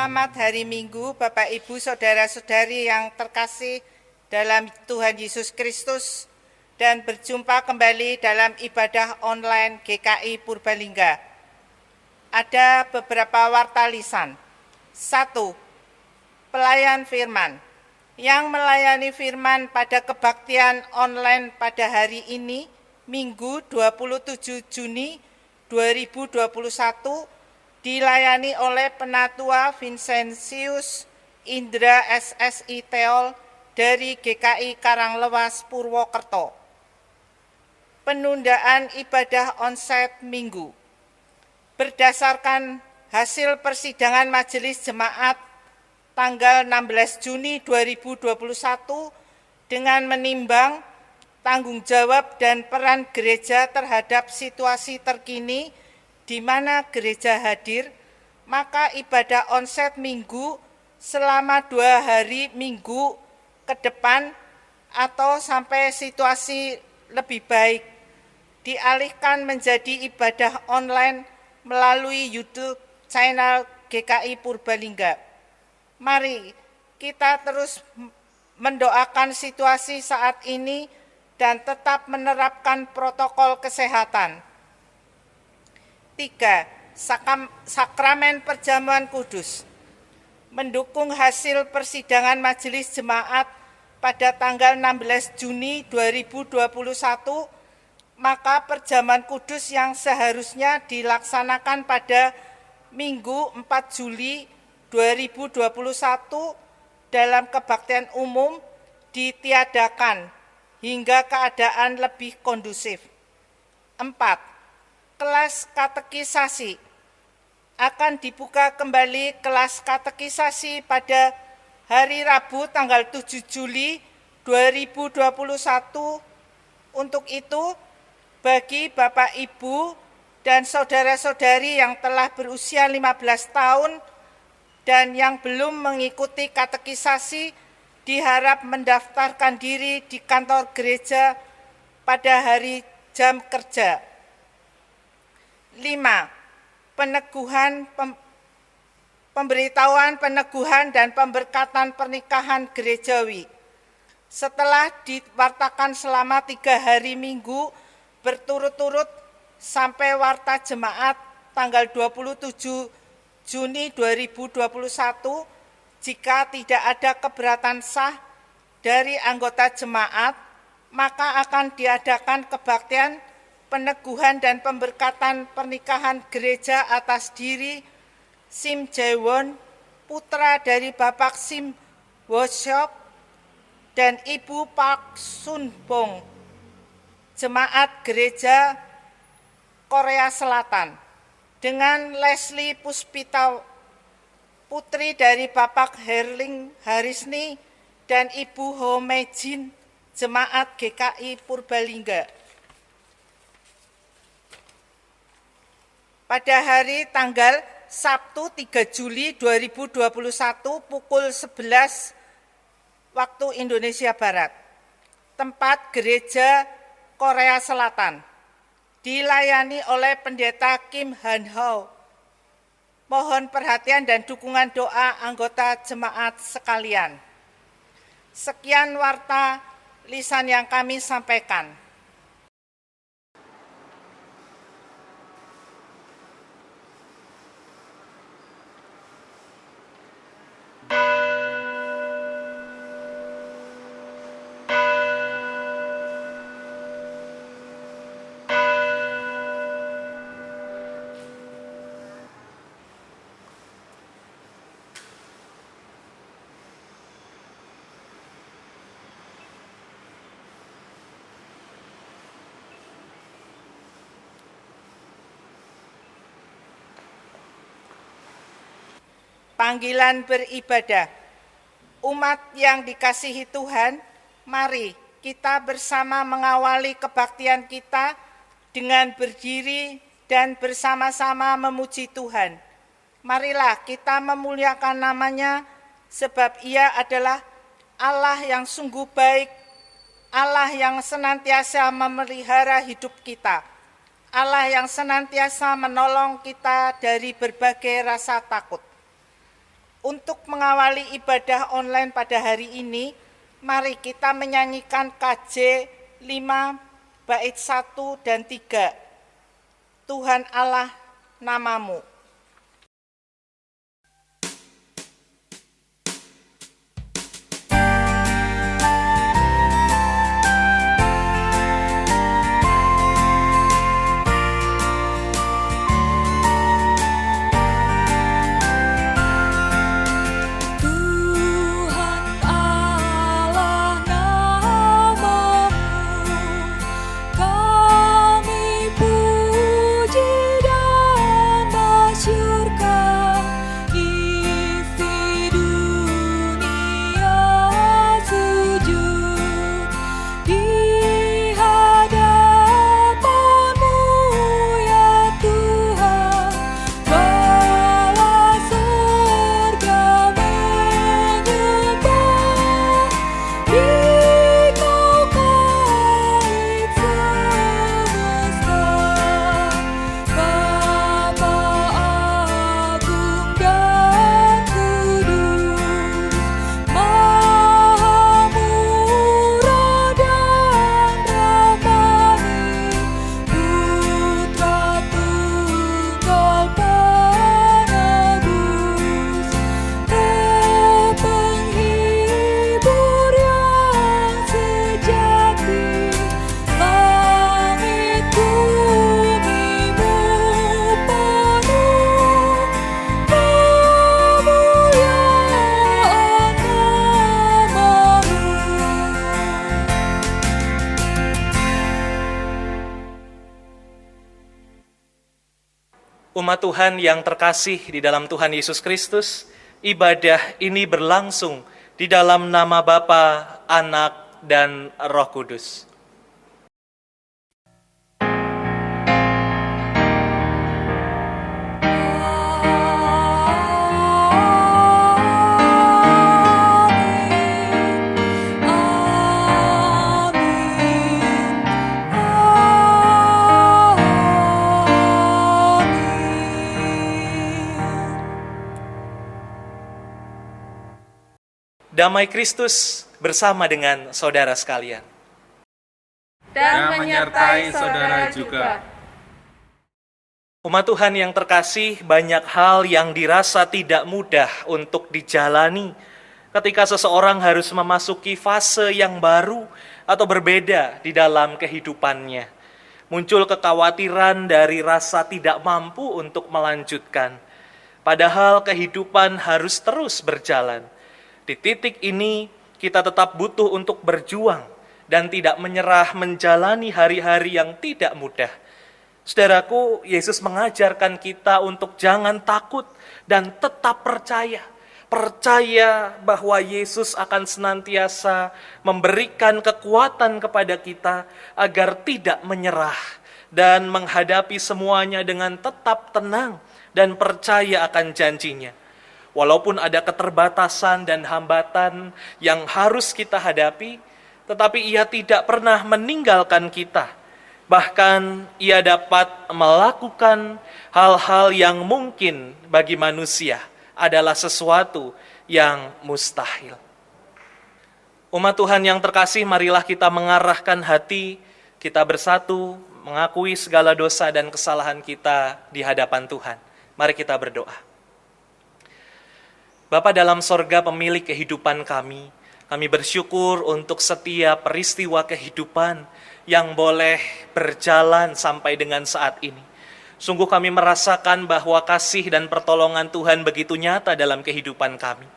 Selamat hari Minggu, Bapak, Ibu, Saudara-saudari yang terkasih dalam Tuhan Yesus Kristus, dan berjumpa kembali dalam ibadah online GKI Purbalingga. Ada beberapa warta lisan. 1. Pelayan firman. Yang melayani firman pada kebaktian online pada hari ini, Minggu 27 Juni 2021, dilayani oleh Penatua Vincentius Indra SSI Teol dari GKI Karanglewas Purwokerto. Penundaan ibadah onsite Minggu. Berdasarkan hasil persidangan Majelis Jemaat tanggal 16 Juni 2021 dengan menimbang tanggung jawab dan peran gereja terhadap situasi terkini di mana gereja hadir, maka ibadah onsite Minggu selama 2 hari Minggu ke depan atau sampai situasi lebih baik dialihkan menjadi ibadah online melalui YouTube channel GKI Purbalingga. Mari kita terus mendoakan situasi saat ini dan tetap menerapkan protokol kesehatan. 3. Sakramen Perjamuan Kudus. Mendukung hasil persidangan Majelis Jemaat pada tanggal 16 Juni 2021, maka Perjamuan Kudus yang seharusnya dilaksanakan pada Minggu 4 Juli 2021 dalam kebaktian umum ditiadakan hingga keadaan lebih kondusif. 4. Kelas katekisasi. Akan dibuka kembali kelas katekisasi pada hari Rabu tanggal 7 Juli 2021. Untuk itu, bagi Bapak, Ibu, dan saudara-saudari yang telah berusia 15 tahun dan yang belum mengikuti katekisasi, diharap mendaftarkan diri di kantor gereja pada hari jam kerja. 5. Pemberitahuan peneguhan dan pemberkatan pernikahan gerejawi. Setelah diwartakan selama 3 hari Minggu berturut-turut sampai warta jemaat tanggal 27 Juni 2021, jika tidak ada keberatan sah dari anggota jemaat, maka akan diadakan kebaktian peneguhan dan pemberkatan pernikahan gereja atas diri Sim Jaewon, putra dari Bapak Sim Wosyok dan Ibu Park Sun Bong, jemaat gereja Korea Selatan, dengan Leslie Puspita, putri dari Bapak Herling Harisni dan Ibu Ho Mejin, jemaat GKI Purbalingga. Pada hari tanggal Sabtu 3 Juli 2021 pukul 11 waktu Indonesia Barat, tempat gereja Korea Selatan, dilayani oleh Pendeta Kim Han Ho. Mohon perhatian dan dukungan doa anggota jemaat sekalian. Sekian warta lisan yang kami sampaikan. Panggilan beribadah. Umat yang dikasihi Tuhan, mari kita bersama mengawali kebaktian kita dengan berdiri dan bersama-sama memuji Tuhan. Marilah kita memuliakan namanya, sebab Ia adalah Allah yang sungguh baik, Allah yang senantiasa memelihara hidup kita, Allah yang senantiasa menolong kita dari berbagai rasa takut. Untuk mengawali ibadah online pada hari ini, mari kita menyanyikan KJ 5 bait 1 dan 3. Tuhan Allah namamu. Umat Tuhan yang terkasih di dalam Tuhan Yesus Kristus, ibadah ini berlangsung di dalam nama Bapa, Anak, dan Roh Kudus. Damai Kristus bersama dengan saudara sekalian. Dan menyertai saudara juga. Umat Tuhan yang terkasih, banyak hal yang dirasa tidak mudah untuk dijalani ketika seseorang harus memasuki fase yang baru atau berbeda di dalam kehidupannya. Muncul kekhawatiran dari rasa tidak mampu untuk melanjutkan. Padahal kehidupan harus terus berjalan. Di titik ini, kita tetap butuh untuk berjuang dan tidak menyerah menjalani hari-hari yang tidak mudah. Saudaraku, Yesus mengajarkan kita untuk jangan takut dan tetap percaya. Percaya bahwa Yesus akan senantiasa memberikan kekuatan kepada kita agar tidak menyerah dan menghadapi semuanya dengan tetap tenang dan percaya akan janjinya. Walaupun ada keterbatasan dan hambatan yang harus kita hadapi, tetapi Ia tidak pernah meninggalkan kita. Bahkan Ia dapat melakukan hal-hal yang mungkin bagi manusia adalah sesuatu yang mustahil. Umat Tuhan yang terkasih, marilah kita mengarahkan hati kita bersatu, mengakui segala dosa dan kesalahan kita di hadapan Tuhan. Mari kita berdoa. Bapa dalam sorga, pemilik kehidupan kami bersyukur untuk setiap peristiwa kehidupan yang boleh berjalan sampai dengan saat ini. Sungguh kami merasakan bahwa kasih dan pertolongan Tuhan begitu nyata dalam kehidupan kami.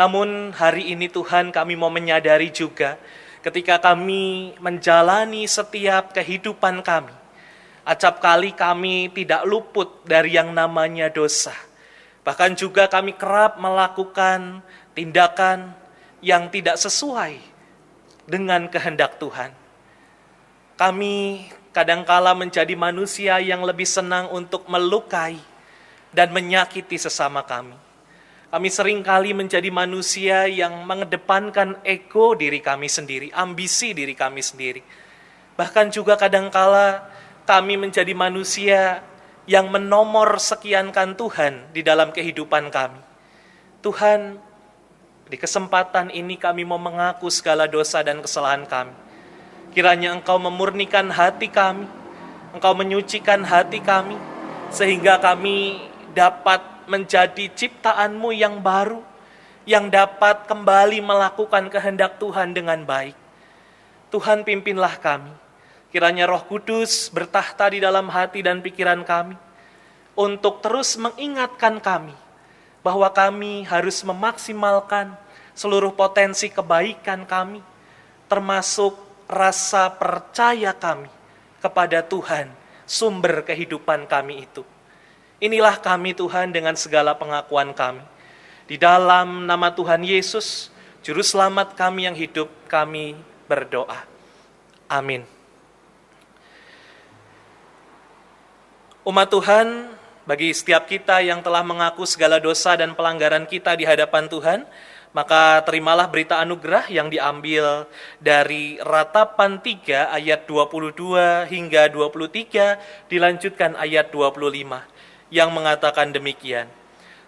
Namun hari ini Tuhan, kami mau menyadari juga ketika kami menjalani setiap kehidupan kami, acap kali kami tidak luput dari yang namanya dosa. Bahkan juga kami kerap melakukan tindakan yang tidak sesuai dengan kehendak Tuhan. Kami kadangkala menjadi manusia yang lebih senang untuk melukai dan menyakiti sesama kami. Kami seringkali menjadi manusia yang mengedepankan ego diri kami sendiri, ambisi diri kami sendiri. Bahkan juga kadangkala kami menjadi manusia yang menomor sekiankan Tuhan di dalam kehidupan kami. Tuhan, di kesempatan ini kami mau mengaku segala dosa dan kesalahan kami. Kiranya Engkau memurnikan hati kami, Engkau menyucikan hati kami, sehingga kami dapat menjadi ciptaan-Mu yang baru, yang dapat kembali melakukan kehendak Tuhan dengan baik. Tuhan, pimpinlah kami. Kiranya Roh Kudus bertahta di dalam hati dan pikiran kami, untuk terus mengingatkan kami bahwa kami harus memaksimalkan seluruh potensi kebaikan kami, termasuk rasa percaya kami kepada Tuhan, sumber kehidupan kami itu. Inilah kami Tuhan dengan segala pengakuan kami. Di dalam nama Tuhan Yesus, Juru Selamat kami yang hidup, kami berdoa. Amin. Umat Tuhan, bagi setiap kita yang telah mengaku segala dosa dan pelanggaran kita di hadapan Tuhan, maka terimalah berita anugerah yang diambil dari Ratapan 3 ayat 22 hingga 23, dilanjutkan ayat 25, yang mengatakan demikian.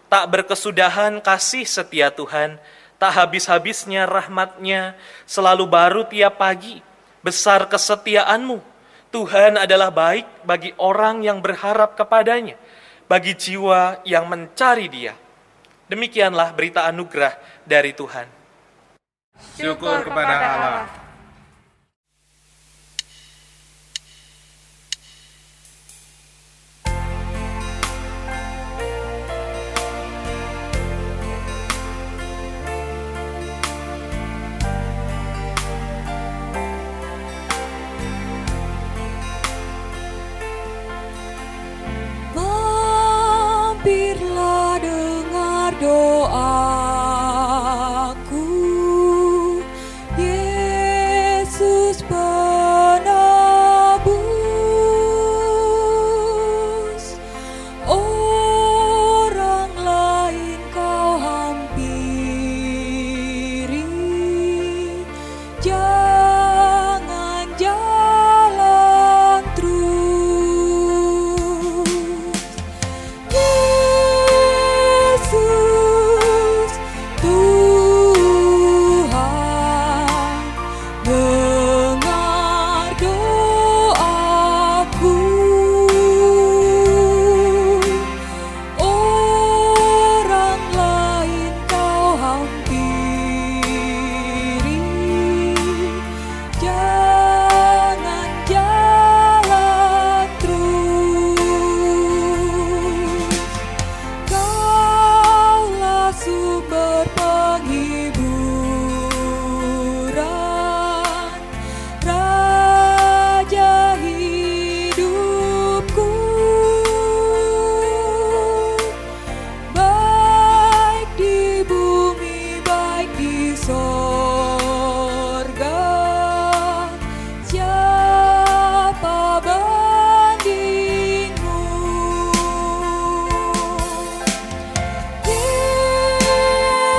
Tak berkesudahan kasih setia Tuhan, tak habis-habisnya rahmat-Nya, selalu baru tiap pagi, besar kesetiaan-Mu. Tuhan adalah baik bagi orang yang berharap kepada-Nya, bagi jiwa yang mencari Dia. Demikianlah berita anugerah dari Tuhan. Syukur kepada Allah. Mampirlah dengar doaku, Yesus penebus. Orang lain kau hampiri, jangan jalan terus. Yesus Tuhan, dengar doaku. Orang lain kau hampiri, jangan jalan terus. Kaulah sumber penghiburan, Raja hidupku. Baik di bumi, baik di sorga, siapa bandingmu?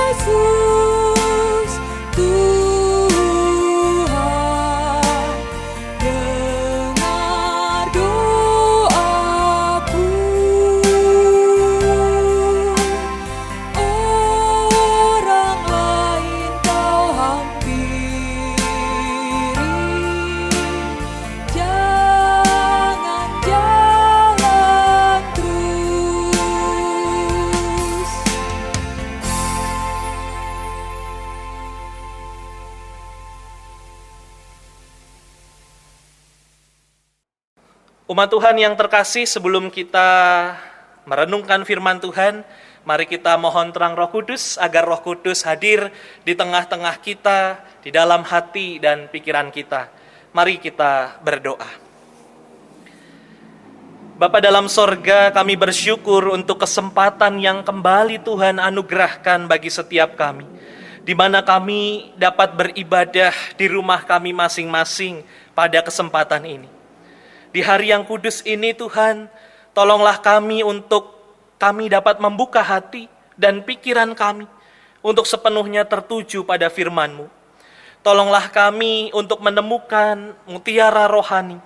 Yesus Tuhan, dengar doaku. Orang lain kau hampiri, jangan jalan terus. Umat Tuhan yang terkasih, sebelum kita merenungkan firman Tuhan, mari kita mohon terang Roh Kudus agar Roh Kudus hadir di tengah-tengah kita, di dalam hati dan pikiran kita. Mari kita berdoa. Bapa dalam sorga, kami bersyukur untuk kesempatan yang kembali Tuhan anugerahkan bagi setiap kami, di mana kami dapat beribadah di rumah kami masing-masing pada kesempatan ini. Di hari yang kudus ini Tuhan, tolonglah kami untuk kami dapat membuka hati dan pikiran kami untuk sepenuhnya tertuju pada firman-Mu. Tolonglah kami untuk menemukan mutiara rohani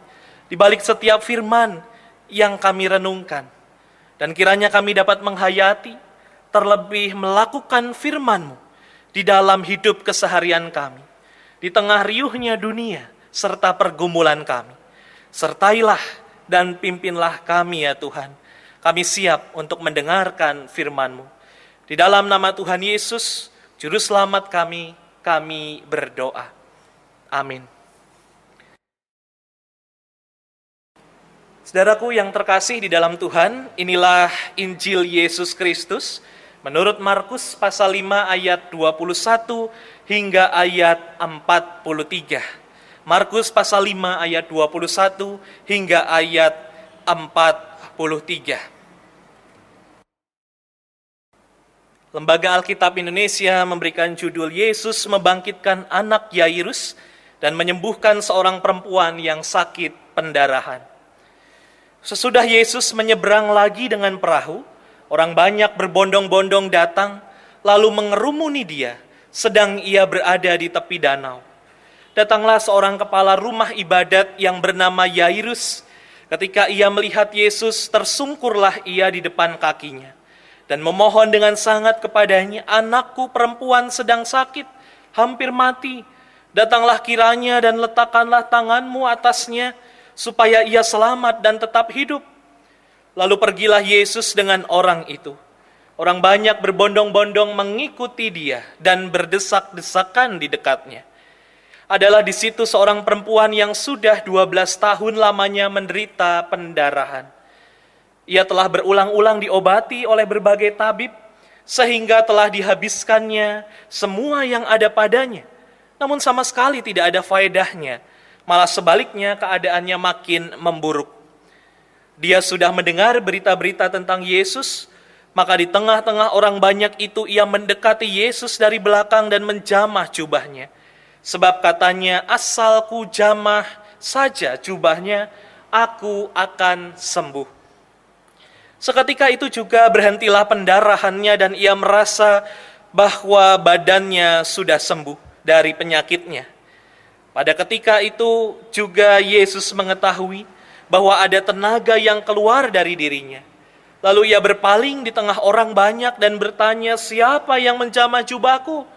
di balik setiap firman yang kami renungkan. Dan kiranya kami dapat menghayati terlebih melakukan firman-Mu di dalam hidup keseharian kami, di tengah riuhnya dunia serta pergumulan kami. Sertailah dan pimpinlah kami ya Tuhan. Kami siap untuk mendengarkan firman-Mu. Di dalam nama Tuhan Yesus, Juru Selamat kami berdoa. Amin. Saudaraku yang terkasih di dalam Tuhan, inilah Injil Yesus Kristus menurut Markus pasal 5 ayat 21 hingga ayat 43. Markus pasal 5 ayat 21 hingga ayat 43. Lembaga Alkitab Indonesia memberikan judul Yesus membangkitkan anak Yairus dan menyembuhkan seorang perempuan yang sakit pendarahan. Sesudah Yesus menyeberang lagi dengan perahu, orang banyak berbondong-bondong datang, lalu mengerumuni dia, sedang ia berada di tepi danau. Datanglah seorang kepala rumah ibadat yang bernama Yairus. Ketika ia melihat Yesus, tersungkurlah ia di depan kakinya, dan memohon dengan sangat kepadanya, "Anakku perempuan sedang sakit, hampir mati. Datanglah kiranya dan letakkanlah tanganmu atasnya, supaya ia selamat dan tetap hidup." Lalu pergilah Yesus dengan orang itu. Orang banyak berbondong-bondong mengikuti dia dan berdesak-desakan di dekatnya. Adalah di situ seorang perempuan yang sudah 12 tahun lamanya menderita pendarahan. Ia telah berulang-ulang diobati oleh berbagai tabib, sehingga telah dihabiskannya semua yang ada padanya. Namun sama sekali tidak ada faedahnya. Malah sebaliknya keadaannya makin memburuk. Dia sudah mendengar berita-berita tentang Yesus, maka di tengah-tengah orang banyak itu ia mendekati Yesus dari belakang dan menjamah jubahnya. Sebab katanya, "Asal ku jamah saja jubahnya, aku akan sembuh." Seketika itu juga berhentilah pendarahannya dan ia merasa bahwa badannya sudah sembuh dari penyakitnya. Pada ketika itu juga Yesus mengetahui bahwa ada tenaga yang keluar dari dirinya. Lalu ia berpaling di tengah orang banyak dan bertanya, "Siapa yang menjamah jubahku?"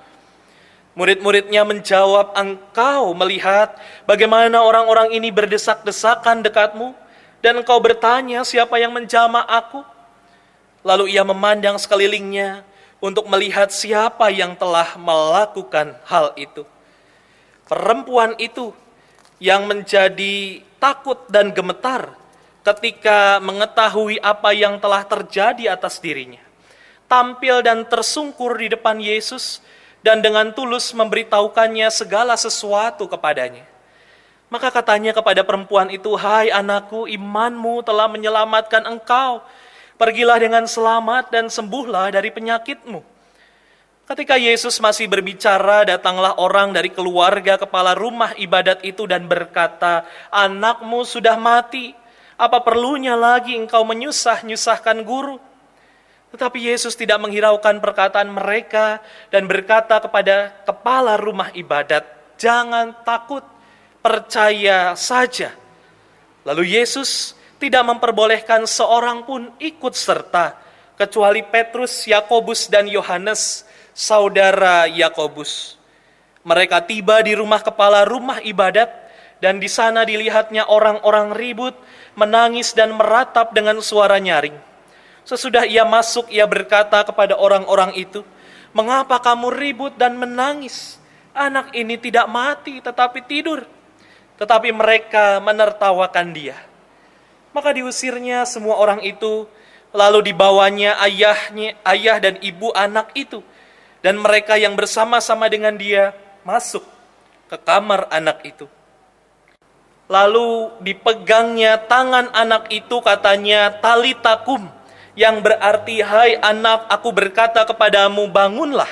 Murid-muridnya menjawab, "Engkau melihat bagaimana orang-orang ini berdesak-desakan dekatmu, dan engkau bertanya, siapa yang menjamah aku?" Lalu ia memandang sekelilingnya untuk melihat siapa yang telah melakukan hal itu. Perempuan itu yang menjadi takut dan gemetar ketika mengetahui apa yang telah terjadi atas dirinya, tampil dan tersungkur di depan Yesus dan dengan tulus memberitahukannya segala sesuatu kepadanya. Maka katanya kepada perempuan itu, "Hai anakku, imanmu telah menyelamatkan engkau. Pergilah dengan selamat dan sembuhlah dari penyakitmu." Ketika Yesus masih berbicara, datanglah orang dari keluarga kepala rumah ibadat itu dan berkata, "Anakmu sudah mati. Apa perlunya lagi engkau menyusah-nyusahkan guru?" Tetapi Yesus tidak menghiraukan perkataan mereka dan berkata kepada kepala rumah ibadat, "Jangan takut, percaya saja." Lalu Yesus tidak memperbolehkan seorang pun ikut serta, kecuali Petrus, Yakobus, dan Yohanes, saudara Yakobus. Mereka tiba di rumah kepala rumah ibadat, dan di sana dilihatnya orang-orang ribut, menangis dan meratap dengan suara nyaring. Sesudah ia masuk, ia berkata kepada orang-orang itu, "Mengapa kamu ribut dan menangis? Anak ini tidak mati, tetapi tidur." Tetapi mereka menertawakan dia. Maka diusirnya semua orang itu, lalu dibawanya ayah dan ibu anak itu, dan mereka yang bersama-sama dengan dia masuk ke kamar anak itu. Lalu dipegangnya tangan anak itu, katanya, "Talita kum," yang berarti, "Hai anak, aku berkata kepadamu, bangunlah."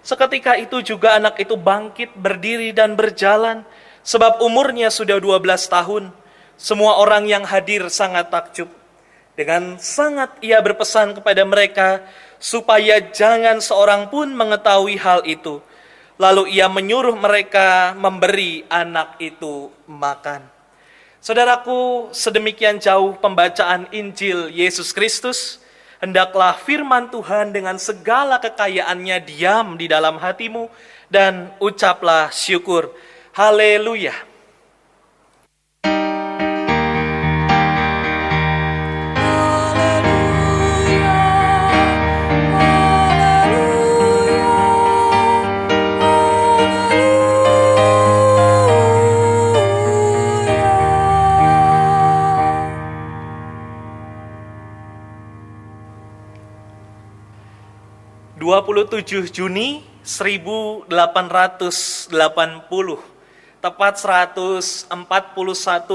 Seketika itu juga anak itu bangkit, berdiri dan berjalan, sebab umurnya sudah 12 tahun. Semua orang yang hadir sangat takjub. Dengan sangat ia berpesan kepada mereka, supaya jangan seorang pun mengetahui hal itu. Lalu ia menyuruh mereka memberi anak itu makan. Saudaraku, sedemikian jauh pembacaan Injil Yesus Kristus. Hendaklah firman Tuhan dengan segala kekayaannya diam di dalam hatimu, dan ucaplah syukur. Haleluya. Haleluya, haleluya. 27 Juni 1880, tepat 141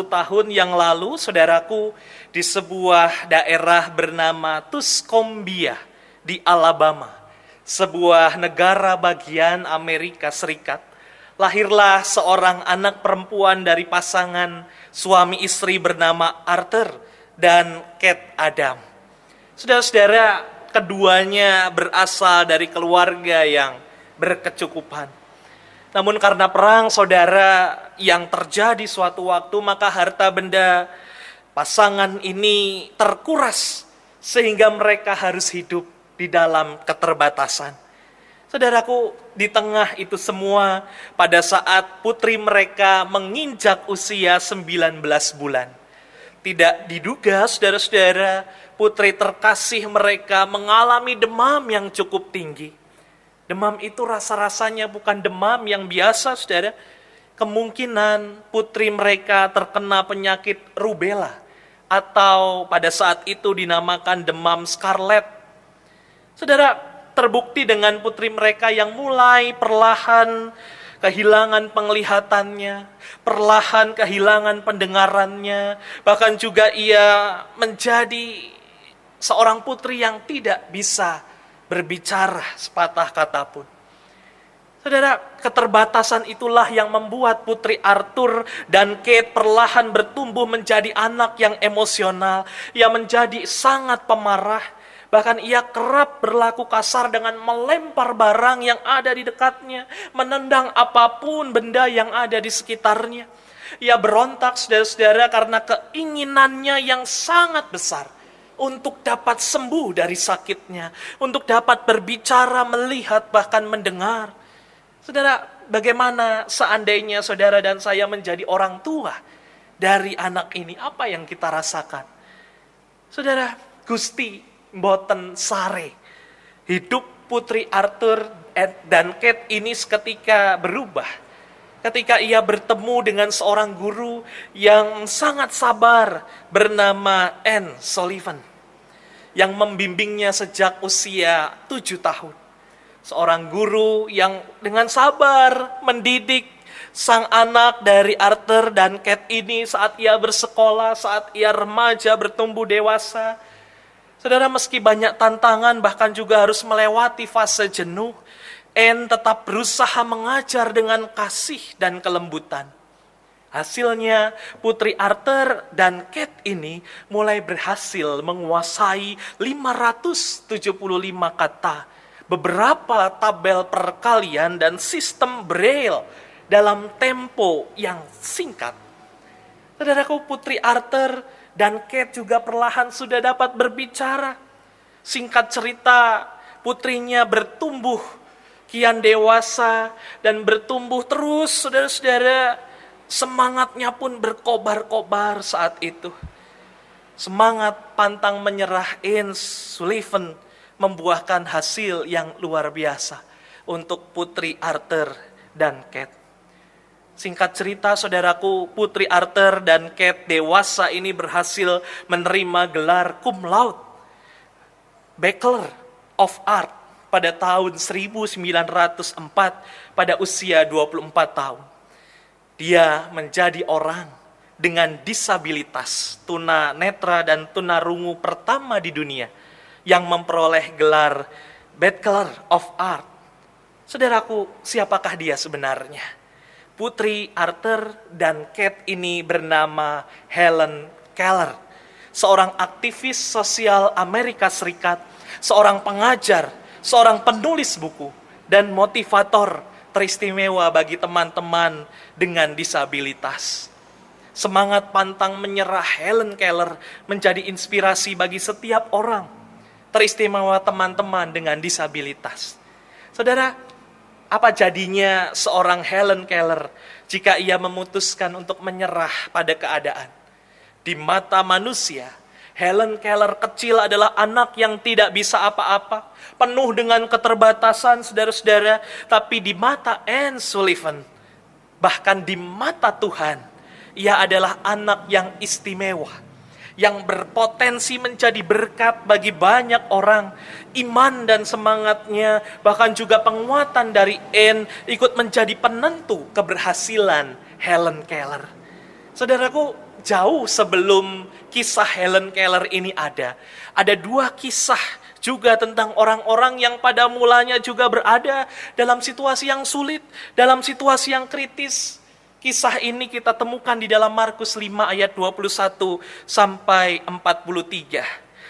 tahun yang lalu, saudaraku, di sebuah daerah bernama Tuscumbia di Alabama, sebuah negara bagian Amerika Serikat, lahirlah seorang anak perempuan dari pasangan suami istri bernama Arthur dan Kate Adam. Saudara-saudara, keduanya berasal dari keluarga yang berkecukupan. Namun karena perang saudara yang terjadi suatu waktu, maka harta benda pasangan ini terkuras sehingga mereka harus hidup di dalam keterbatasan. Saudaraku, di tengah itu semua, pada saat putri mereka menginjak usia 19 bulan, tidak diduga saudara-saudara, putri terkasih mereka mengalami demam yang cukup tinggi. Demam itu rasa-rasanya bukan demam yang biasa, saudara. Kemungkinan putri mereka terkena penyakit rubella, atau pada saat itu dinamakan demam scarlet. Saudara, terbukti dengan putri mereka yang mulai perlahan kehilangan penglihatannya, perlahan kehilangan pendengarannya, bahkan juga ia menjadi seorang putri yang tidak bisa berbicara sepatah kata pun. Saudara, keterbatasan itulah yang membuat putri Arthur dan Kate perlahan bertumbuh menjadi anak yang emosional, yang menjadi sangat pemarah. Bahkan ia kerap berlaku kasar dengan melempar barang yang ada di dekatnya, menendang apapun benda yang ada di sekitarnya. Ia berontak, saudara-saudara, karena keinginannya yang sangat besar untuk dapat sembuh dari sakitnya, untuk dapat berbicara, melihat, bahkan mendengar. Saudara, bagaimana seandainya saudara dan saya menjadi orang tua dari anak ini? Apa yang kita rasakan? Saudara, Gusti mboten sare. Hidup putri Arthur dan Kate ini seketika berubah. Ketika ia bertemu dengan seorang guru yang sangat sabar bernama Anne Sullivan, yang membimbingnya sejak usia 7 tahun. Seorang guru yang dengan sabar mendidik sang anak dari Arthur dan Kate ini saat ia bersekolah, saat ia remaja bertumbuh dewasa. Saudara, meski banyak tantangan, bahkan juga harus melewati fase jenuh, Anne tetap berusaha mengajar dengan kasih dan kelembutan. Hasilnya, putri Arthur dan Kate ini mulai berhasil menguasai 575 kata, beberapa tabel perkalian, dan sistem Braille dalam tempo yang singkat. Saudaraku, putri Arthur dan Kate juga perlahan sudah dapat berbicara. Singkat cerita, putrinya bertumbuh kian dewasa dan bertumbuh terus, saudara-saudara. Semangatnya pun berkobar-kobar saat itu. Semangat pantang menyerah Anne Sullivan membuahkan hasil yang luar biasa untuk putri Arthur dan Kate. Singkat cerita, saudaraku, putri Arthur dan Kate dewasa ini berhasil menerima gelar cum laude, Bachelor of Art pada tahun 1904 pada usia 24 tahun. Dia menjadi orang dengan disabilitas tuna netra dan tuna rungu pertama di dunia yang memperoleh gelar Bachelor of Art. Saudaraku, siapakah dia sebenarnya? Putri Arthur dan Kate ini bernama Helen Keller, seorang aktivis sosial Amerika Serikat, seorang pengajar, seorang penulis buku, dan motivator teristimewa bagi teman-teman dengan disabilitas. Semangat pantang menyerah Helen Keller menjadi inspirasi bagi setiap orang. teristimewa teman-teman dengan disabilitas. Saudara, apa jadinya seorang Helen Keller jika ia memutuskan untuk menyerah pada keadaan? Di mata manusia, Helen Keller kecil adalah anak yang tidak bisa apa-apa, penuh dengan keterbatasan, saudara-saudara. Tapi di mata Anne Sullivan, bahkan di mata Tuhan, ia adalah anak yang istimewa, yang berpotensi menjadi berkat bagi banyak orang. Iman dan semangatnya, bahkan juga penguatan dari Anne ikut menjadi penentu keberhasilan Helen Keller. Saudaraku, jauh sebelum kisah Helen Keller ini ada dua kisah juga tentang orang-orang yang pada mulanya juga berada dalam situasi yang sulit, dalam situasi yang kritis. Kisah ini kita temukan di dalam Markus 5 ayat 21 sampai 43.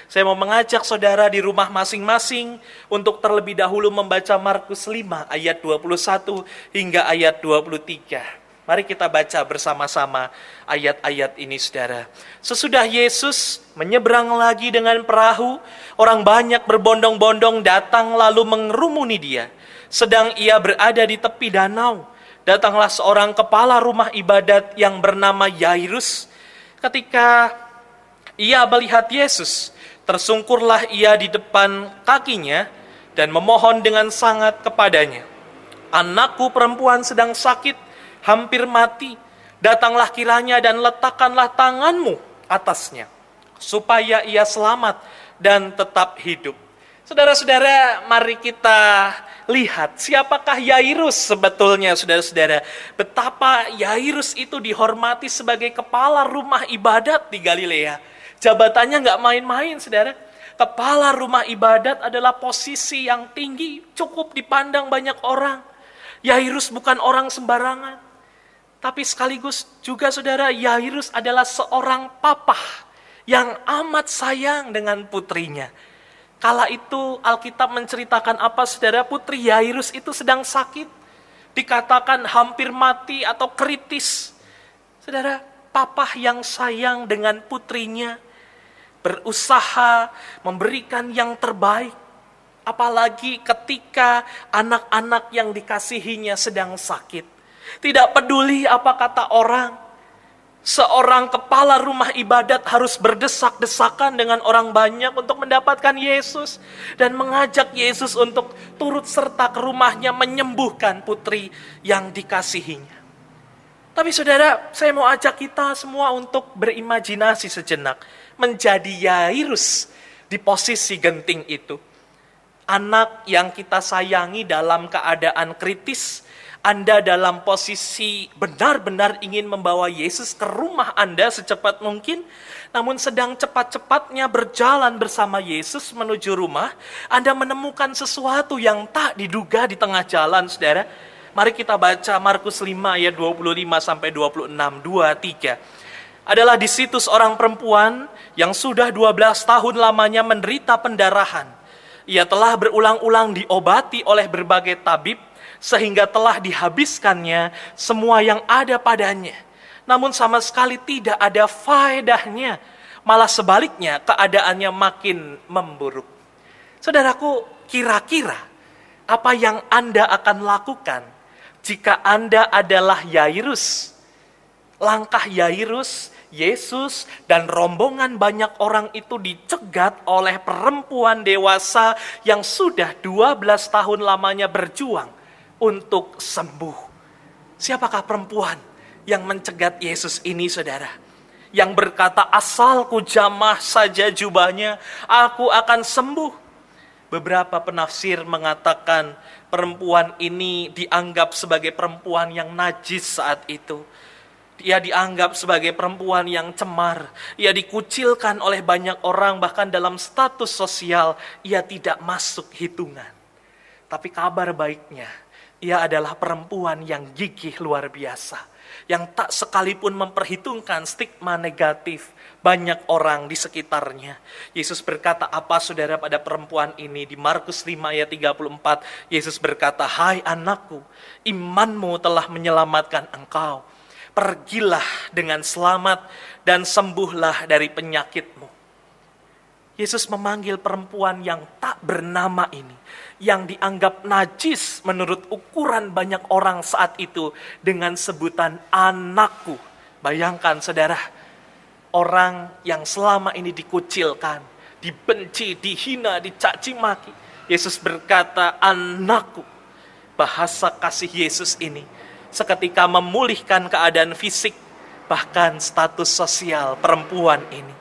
Saya mau mengajak saudara di rumah masing-masing untuk terlebih dahulu membaca Markus 5 ayat 21 hingga ayat 23. Mari kita baca bersama-sama ayat-ayat ini, saudara. Sesudah Yesus menyeberang lagi dengan perahu, orang banyak berbondong-bondong datang lalu mengerumuni dia. Sedang ia berada di tepi danau, datanglah seorang kepala rumah ibadat yang bernama Yairus. Ketika ia melihat Yesus, tersungkurlah ia di depan kakinya dan memohon dengan sangat kepadanya. Anakku perempuan sedang sakit, hampir mati. Datanglah kiranya dan letakkanlah tanganmu atasnya, supaya ia selamat dan tetap hidup. Saudara-saudara, mari kita lihat siapakah Yairus sebetulnya, saudara-saudara. Betapa Yairus itu dihormati sebagai kepala rumah ibadat di Galilea. Jabatannya nggak main-main, saudara. Kepala rumah ibadat adalah posisi yang tinggi, cukup dipandang banyak orang. Yairus bukan orang sembarangan. Tapi sekaligus juga, saudara, Yairus adalah seorang papa yang amat sayang dengan putrinya. Kala itu Alkitab menceritakan apa, saudara? Putri Yairus itu sedang sakit. Dikatakan hampir mati atau kritis. Saudara, papa yang sayang dengan putrinya berusaha memberikan yang terbaik. Apalagi ketika anak-anak yang dikasihinya sedang sakit. Tidak peduli apa kata orang. Seorang kepala rumah ibadat harus berdesak-desakan dengan orang banyak untuk mendapatkan Yesus. Dan mengajak Yesus untuk turut serta ke rumahnya menyembuhkan putri yang dikasihinya. Tapi saudara, saya mau ajak kita semua untuk berimajinasi sejenak. Menjadi Yairus di posisi genting itu. Anak yang kita sayangi dalam keadaan kritis. Anda dalam posisi benar-benar ingin membawa Yesus ke rumah Anda secepat mungkin, namun sedang cepat-cepatnya berjalan bersama Yesus menuju rumah, Anda menemukan sesuatu yang tak diduga di tengah jalan, saudara. Mari kita baca Markus 5 ayat 25 sampai 26, 23. Adalah di situ seorang perempuan yang sudah 12 tahun lamanya menderita pendarahan. Ia telah berulang-ulang diobati oleh berbagai tabib, sehingga telah dihabiskannya semua yang ada padanya. Namun sama sekali tidak ada faedahnya. Malah sebaliknya keadaannya makin memburuk. Saudaraku, kira-kira apa yang Anda akan lakukan jika Anda adalah Yairus? Langkah Yairus, Yesus, dan rombongan banyak orang itu dicegat oleh perempuan dewasa yang sudah 12 tahun lamanya berjuang untuk sembuh. Siapakah perempuan yang mencegat Yesus ini, saudara? Yang berkata, asal ku jamah saja jubahnya, aku akan sembuh. Beberapa penafsir mengatakan perempuan ini dianggap sebagai perempuan yang najis saat itu. Ia dianggap sebagai perempuan yang cemar. Ia dikucilkan oleh banyak orang, bahkan dalam status sosial ia tidak masuk hitungan. Tapi kabar baiknya, ia adalah perempuan yang gigih luar biasa, yang tak sekalipun memperhitungkan stigma negatif banyak orang di sekitarnya. Yesus berkata apa, saudara, pada perempuan ini? Di Markus 5 ayat 34, Yesus berkata, hai anakku, imanmu telah menyelamatkan engkau. Pergilah dengan selamat dan sembuhlah dari penyakitmu. Yesus memanggil perempuan yang tak bernama ini, yang dianggap najis menurut ukuran banyak orang saat itu, dengan sebutan anakku. Bayangkan saudara, orang yang selama ini dikucilkan, dibenci, dihina, dicaci maki, Yesus berkata, anakku. Bahasa kasih Yesus ini seketika memulihkan keadaan fisik, bahkan status sosial perempuan ini.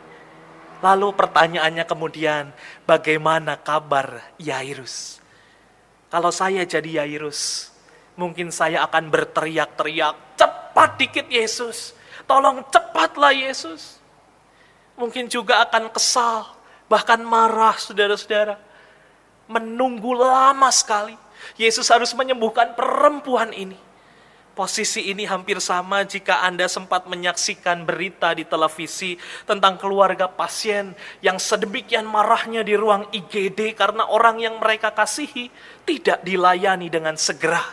Lalu pertanyaannya kemudian, bagaimana kabar Yairus? Kalau saya jadi Yairus, mungkin saya akan berteriak-teriak, cepat dikit Yesus, tolong cepatlah Yesus. Mungkin juga akan kesal, bahkan marah saudara-saudara. Menunggu lama sekali, Yesus harus menyembuhkan perempuan ini. Posisi ini hampir sama jika Anda sempat menyaksikan berita di televisi tentang keluarga pasien yang sedemikian marahnya di ruang IGD karena orang yang mereka kasihi tidak dilayani dengan segera.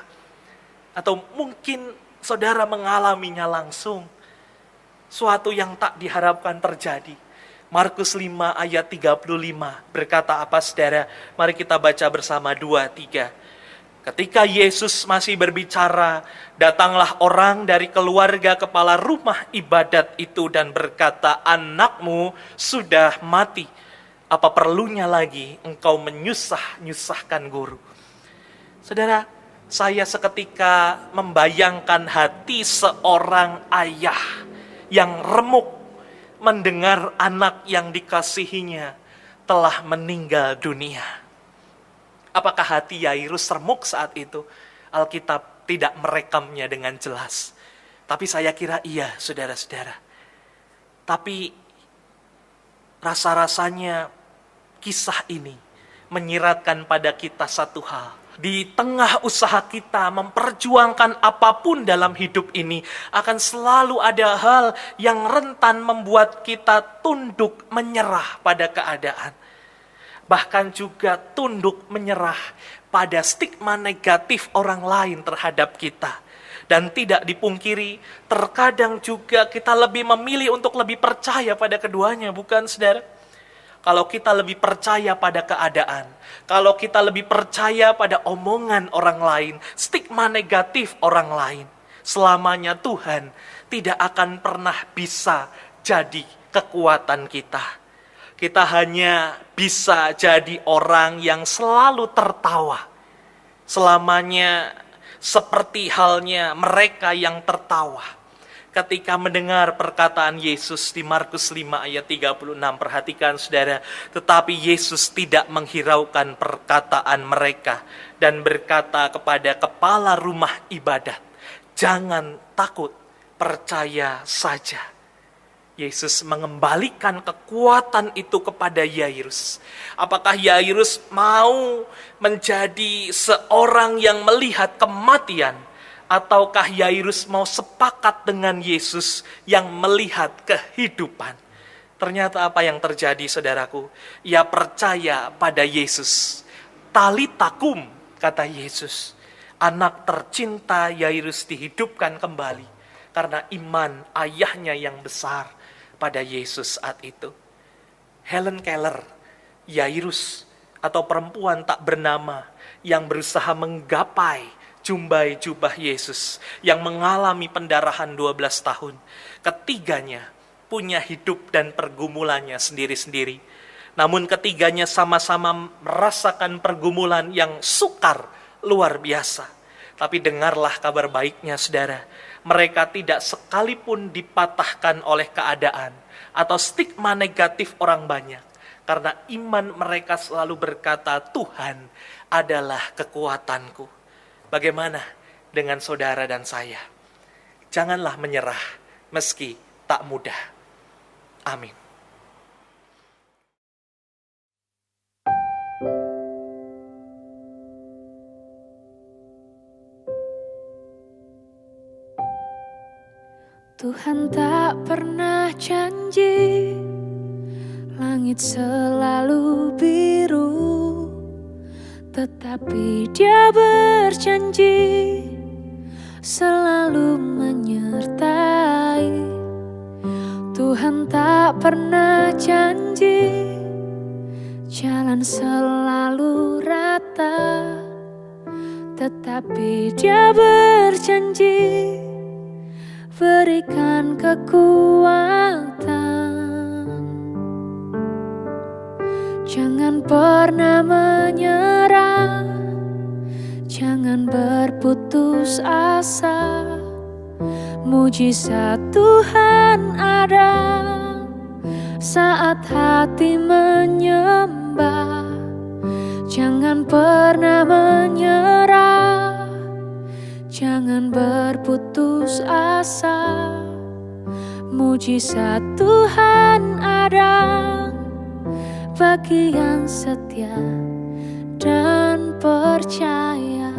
Atau mungkin saudara mengalaminya langsung. Suatu yang tak diharapkan terjadi. Markus 5 ayat 35 berkata apa saudara? Mari kita baca bersama 2-3. Ketika Yesus masih berbicara, datanglah orang dari keluarga kepala rumah ibadat itu dan berkata, anakmu sudah mati. Apa perlunya lagi engkau menyusahkan guru? Saudara, saya seketika membayangkan hati seorang ayah yang remuk mendengar anak yang dikasihinya telah meninggal dunia. Apakah hati Yairus remuk saat itu? Alkitab tidak merekamnya dengan jelas. Tapi saya kira iya, saudara-saudara. Tapi rasa-rasanya kisah ini menyiratkan pada kita satu hal. Di tengah usaha kita memperjuangkan apapun dalam hidup ini, akan selalu ada hal yang rentan membuat kita tunduk menyerah pada keadaan. Bahkan juga tunduk menyerah pada stigma negatif orang lain terhadap kita. Dan tidak dipungkiri, terkadang juga kita lebih memilih untuk lebih percaya pada keduanya, bukan saudara? Kalau kita lebih percaya pada keadaan, kalau kita lebih percaya pada omongan orang lain, stigma negatif orang lain, selamanya Tuhan tidak akan pernah bisa jadi kekuatan kita. Kita hanya bisa jadi orang yang selalu tertawa. Selamanya seperti halnya mereka yang tertawa. Ketika mendengar perkataan Yesus di Markus 5 ayat 36, perhatikan saudara. Tetapi Yesus tidak menghiraukan perkataan mereka dan berkata kepada kepala rumah ibadat, jangan takut, percaya saja. Yesus mengembalikan kekuatan itu kepada Yairus. Apakah Yairus mau menjadi seorang yang melihat kematian? Ataukah Yairus mau sepakat dengan Yesus yang melihat kehidupan? Ternyata apa yang terjadi saudaraku? Ia percaya pada Yesus. Talitakum, kata Yesus. Anak tercinta Yairus dihidupkan kembali karena iman ayahnya yang besar pada Yesus saat itu. Helen Keller, Yairus atau perempuan tak bernama yang berusaha menggapai jumbai jubah Yesus yang mengalami pendarahan 12 tahun. Ketiganya punya hidup dan pergumulannya sendiri-sendiri. Namun ketiganya sama-sama merasakan pergumulan yang sukar luar biasa. Tapi dengarlah kabar baiknya saudara. Mereka tidak sekalipun dipatahkan oleh keadaan atau stigma negatif orang banyak. Karena iman mereka selalu berkata, Tuhan adalah kekuatanku. Bagaimana dengan saudara dan saya? Janganlah menyerah meski tak mudah. Amin. Tuhan tak pernah janji langit selalu biru, tetapi Dia berjanji selalu menyertai. Tuhan tak pernah janji jalan selalu rata, tetapi Dia berjanji berikan kekuatan. Jangan pernah menyerah, jangan berputus asa. Mujizat Tuhan ada saat hati menyembah. Jangan pernah menyerah, jangan berputus asa. Mujizat Tuhan ada bagi yang setia dan percaya.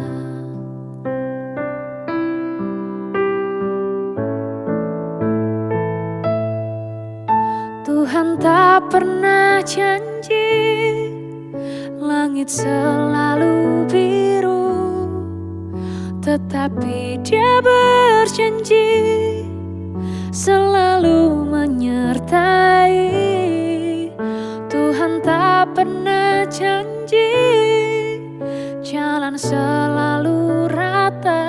Tuhan tak pernah janji langit selalu biru, tetapi Dia berjanji selalu menyertai. Tuhan tak pernah janji jalan selalu rata,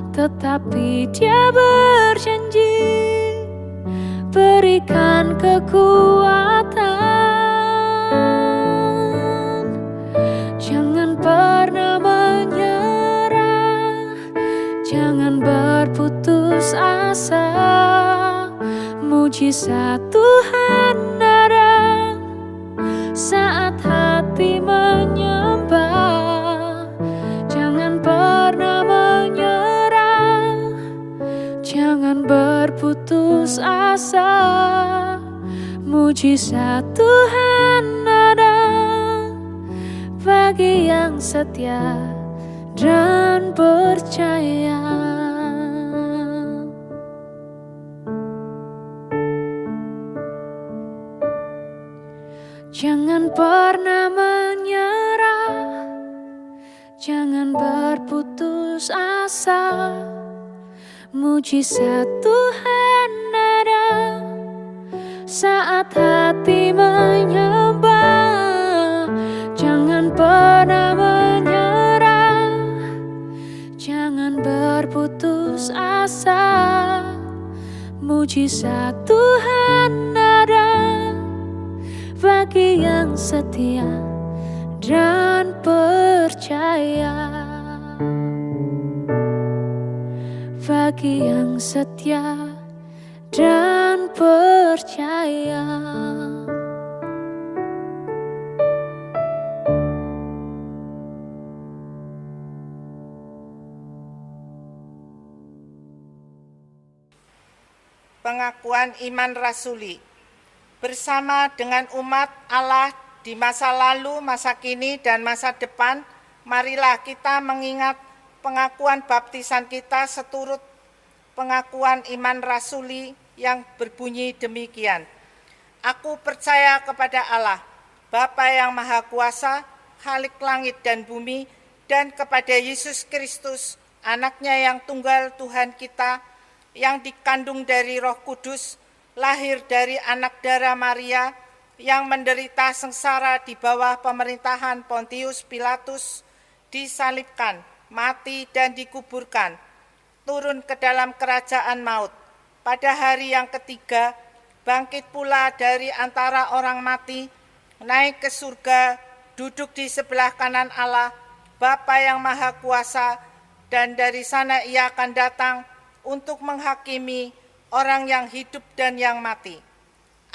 tetapi Dia berjanji berikan kekuatan. Jangan pernah menyerah, jangan berputus asa. Mujizat Tuhan ada saat hati menyembah. Jangan pernah menyerah, jangan berputus asa. Mujizat Tuhan ada bagi yang setia dan percaya. Jangan pernah menyerah, jangan berputus asa. Mujizat Tuhan ada saat hati menyembah. Jangan pernah menyerah, jangan berputus asa. Mujizat Tuhan ada bagi yang setia dan percaya. Bagi yang setia dan percaya. Pengakuan iman rasuli. Bersama dengan umat Allah di masa lalu, masa kini, dan masa depan, marilah kita mengingat pengakuan baptisan kita seturut pengakuan iman rasuli yang berbunyi demikian. Aku percaya kepada Allah, Bapa yang Maha Kuasa, Khalik langit dan bumi, dan kepada Yesus Kristus, anaknya yang tunggal Tuhan kita, yang dikandung dari Roh Kudus, lahir dari anak darah Maria, yang menderita sengsara di bawah pemerintahan Pontius Pilatus, disalibkan, mati dan dikuburkan, turun ke dalam kerajaan maut. Pada hari yang ketiga, bangkit pula dari antara orang mati, naik ke surga, duduk di sebelah kanan Allah, Bapa yang Maha Kuasa, dan dari sana Ia akan datang untuk menghakimi orang yang hidup dan yang mati.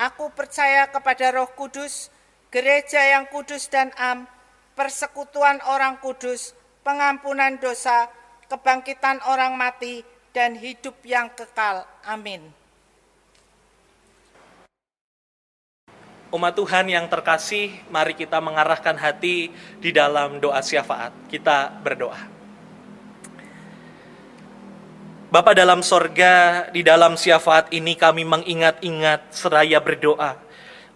Aku percaya kepada Roh Kudus, gereja yang kudus dan am, persekutuan orang kudus, pengampunan dosa, kebangkitan orang mati, dan hidup yang kekal. Amin. Umat Tuhan yang terkasih, mari kita mengarahkan hati di dalam doa syafaat. Kita berdoa. Bapa dalam sorga, di dalam syafaat ini kami mengingat-ingat seraya berdoa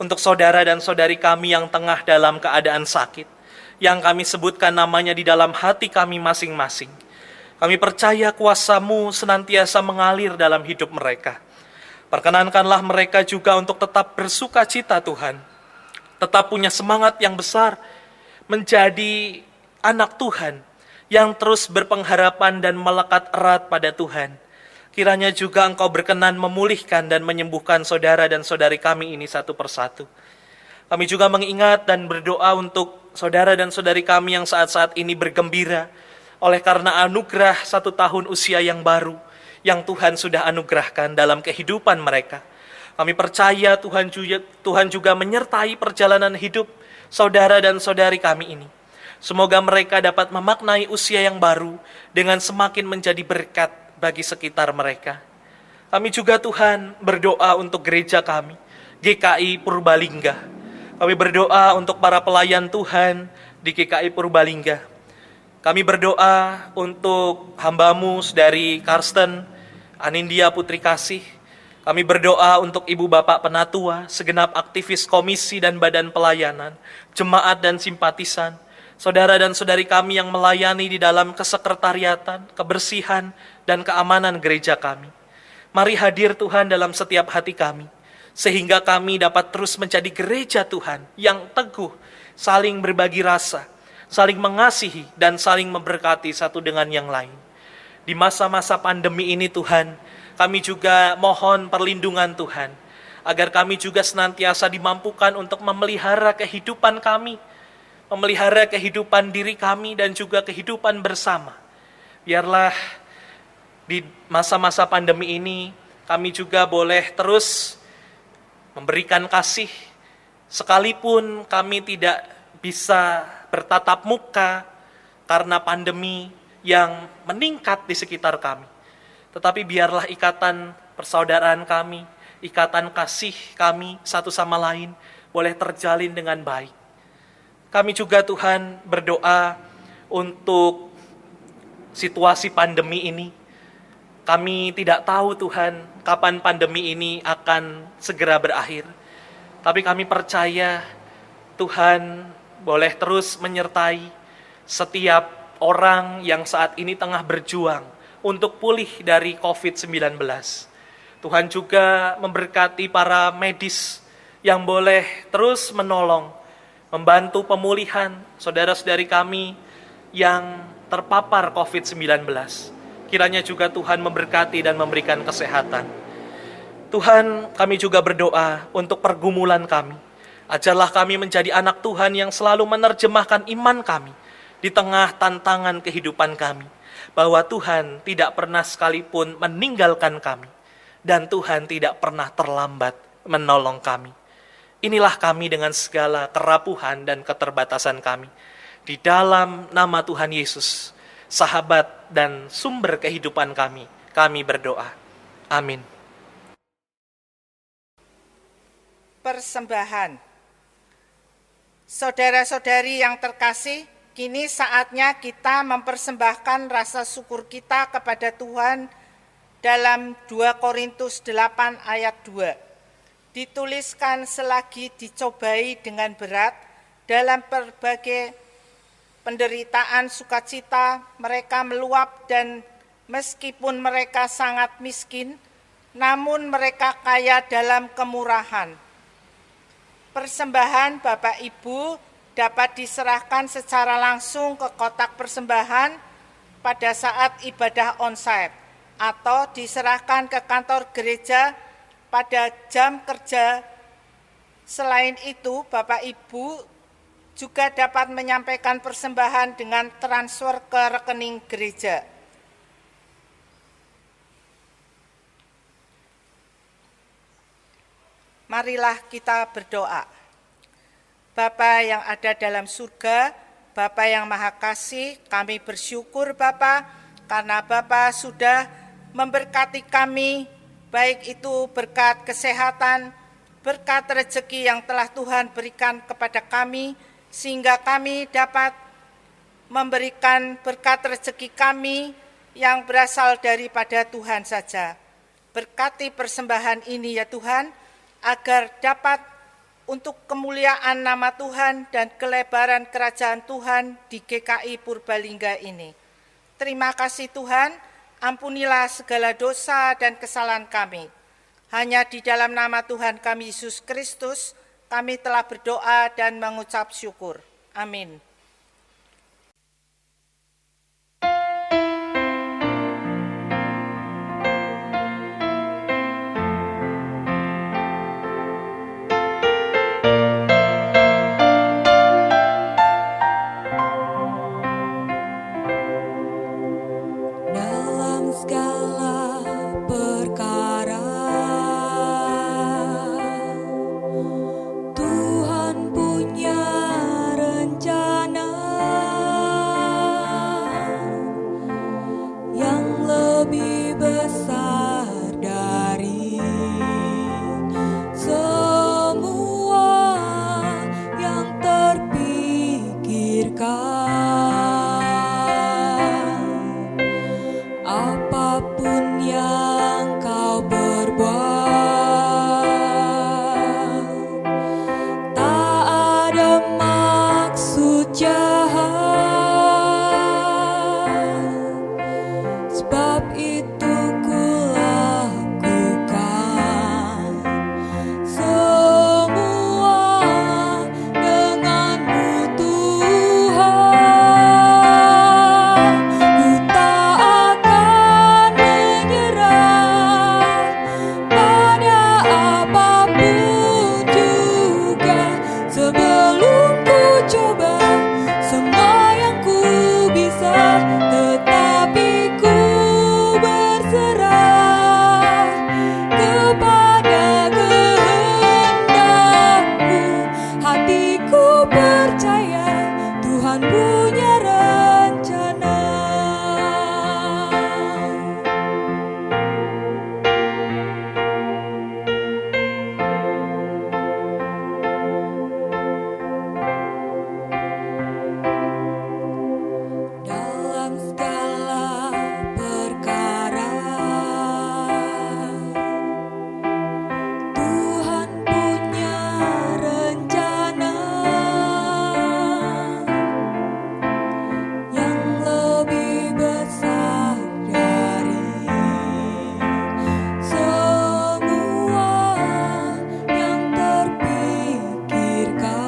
untuk saudara dan saudari kami yang tengah dalam keadaan sakit, yang kami sebutkan namanya di dalam hati kami masing-masing. Kami percaya kuasa-Mu senantiasa mengalir dalam hidup mereka. Perkenankanlah mereka juga untuk tetap bersuka cita Tuhan, tetap punya semangat yang besar menjadi anak Tuhan yang terus berpengharapan dan melekat erat pada Tuhan. Kiranya juga Engkau berkenan memulihkan dan menyembuhkan saudara dan saudari kami ini satu persatu. Kami juga mengingat dan berdoa untuk saudara dan saudari kami yang saat-saat ini bergembira oleh karena anugerah 1 tahun usia yang baru yang Tuhan sudah anugerahkan dalam kehidupan mereka. Kami percaya Tuhan juga menyertai perjalanan hidup saudara dan saudari kami ini. Semoga mereka dapat memaknai usia yang baru dengan semakin menjadi berkat bagi sekitar mereka. Kami juga Tuhan berdoa untuk gereja kami, GKI Purbalingga. Kami berdoa untuk para pelayan Tuhan di GKI Purbalingga. Kami berdoa untuk hamba-Mu dari Karsten, Anindya Putri Kasih. Kami berdoa untuk ibu bapak penatua, segenap aktivis komisi dan badan pelayanan, jemaat dan simpatisan, saudara dan saudari kami yang melayani di dalam kesekretariatan, kebersihan, dan keamanan gereja kami. Mari hadir Tuhan dalam setiap hati kami, sehingga kami dapat terus menjadi gereja Tuhan yang teguh, saling berbagi rasa, saling mengasihi, dan saling memberkati satu dengan yang lain. Di masa-masa pandemi ini Tuhan, kami juga mohon perlindungan Tuhan, agar kami juga senantiasa dimampukan untuk memelihara kehidupan kami, memelihara kehidupan diri kami dan juga kehidupan bersama. Biarlah di masa-masa pandemi ini kami juga boleh terus memberikan kasih, sekalipun kami tidak bisa bertatap muka karena pandemi yang meningkat di sekitar kami. Tetapi biarlah ikatan persaudaraan kami, ikatan kasih kami satu sama lain boleh terjalin dengan baik. Kami juga Tuhan berdoa untuk situasi pandemi ini. Kami tidak tahu Tuhan kapan pandemi ini akan segera berakhir. Tapi kami percaya Tuhan boleh terus menyertai setiap orang yang saat ini tengah berjuang untuk pulih dari COVID-19. Tuhan juga memberkati para medis yang boleh terus menolong, membantu pemulihan saudara-saudari kami yang terpapar COVID-19. Kiranya juga Tuhan memberkati dan memberikan kesehatan. Tuhan, kami juga berdoa untuk pergumulan kami. Ajarlah kami menjadi anak Tuhan yang selalu menerjemahkan iman kami di tengah tantangan kehidupan kami, bahwa Tuhan tidak pernah sekalipun meninggalkan kami, dan Tuhan tidak pernah terlambat menolong kami. Inilah kami dengan segala kerapuhan dan keterbatasan kami. Di dalam nama Tuhan Yesus, sahabat dan sumber kehidupan kami berdoa. Amin. Persembahan. Saudara-saudari yang terkasih, kini saatnya kita mempersembahkan rasa syukur kita kepada Tuhan dalam 2 Korintus 8 ayat 2. Dituliskan selagi dicobai dengan berat dalam berbagai penderitaan sukacita, mereka meluap dan meskipun mereka sangat miskin, namun mereka kaya dalam kemurahan. Persembahan Bapak Ibu dapat diserahkan secara langsung ke kotak persembahan pada saat ibadah onsite atau diserahkan ke kantor gereja pada jam kerja. Selain itu, Bapak Ibu juga dapat menyampaikan persembahan dengan transfer ke rekening gereja. Marilah kita berdoa. Bapa yang ada dalam surga, Bapa yang Maha Kasih, kami bersyukur Bapa karena Bapa sudah memberkati kami, baik itu berkat kesehatan, berkat rezeki yang telah Tuhan berikan kepada kami, sehingga kami dapat memberikan berkat rezeki kami yang berasal daripada Tuhan saja. Berkati persembahan ini ya Tuhan, agar dapat untuk kemuliaan nama Tuhan dan kelebaran kerajaan Tuhan di GKI Purbalingga ini. Terima kasih Tuhan, ampunilah segala dosa dan kesalahan kami. Hanya di dalam nama Tuhan kami Yesus Kristus, kami telah berdoa dan mengucap syukur. Amin. Dalam segala perkara Tuhan punya rencana yang lebih besar dari semua yang terpikirkan. Apapun yang kau berbuat, tak ada maksud jahat, sebab itu ku lakukan semua denganmu Tuhan. Ku tak akan menyerah pada apapun juga, sebelum ku coba semua yang ku bisa, tetapi ku berserah kepada kehendak-Mu. Hatiku percaya Tuhan punya rencana. Dalam segala perkara Tuhan punya rencana yang lebih besar dari semua yang terpikirkan.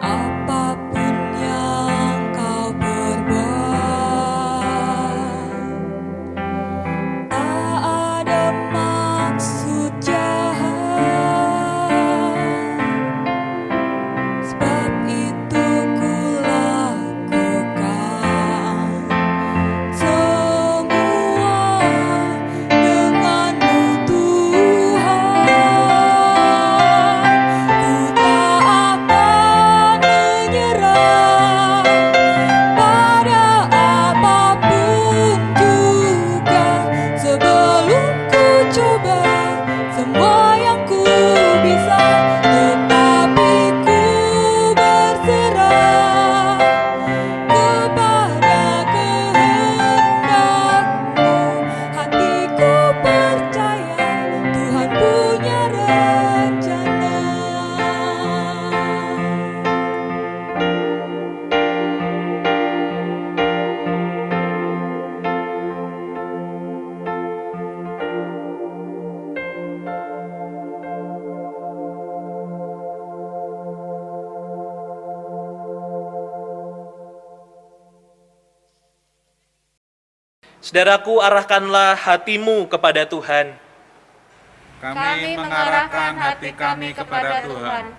Apapun yang kau berbuat, tak ada maksud jahat, sebab itu ku lakukan semua denganmu Tuhan. Ku tak akan menyerah pada apapun juga, sebelum ku coba semua yang ku bisa, tetapi ku berserah kepada kehendak-Mu. Hatiku percaya Tuhan punya rencana. Saudaraku, arahkanlah hatimu kepada Tuhan. Kami mengarahkan hati kami kepada Tuhan.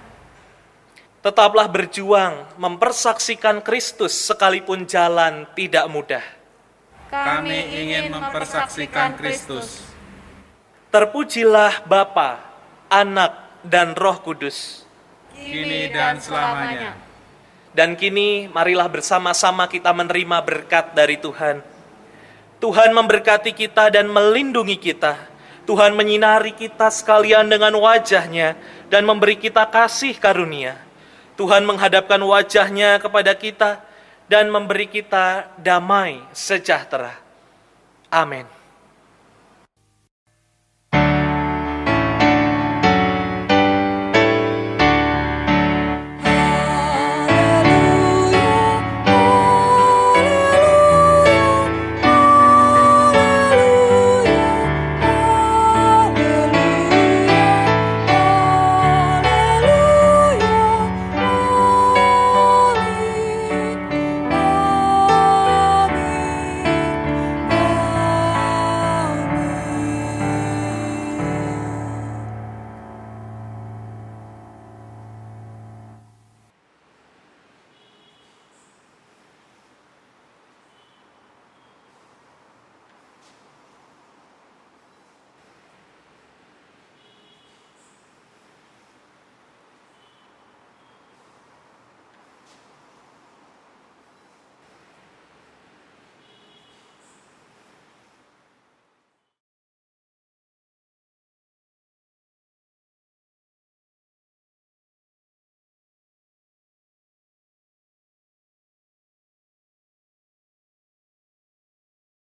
Tetaplah berjuang mempersaksikan Kristus sekalipun jalan tidak mudah. Kami ingin mempersaksikan Kristus. Terpujilah Bapa, Anak, dan Roh Kudus. Kini dan selamanya. Dan kini marilah bersama-sama kita menerima berkat dari Tuhan. Tuhan memberkati kita dan melindungi kita. Tuhan menyinari kita sekalian dengan wajah-Nya dan memberi kita kasih karunia. Tuhan menghadapkan wajah-Nya kepada kita dan memberi kita damai sejahtera. Amin.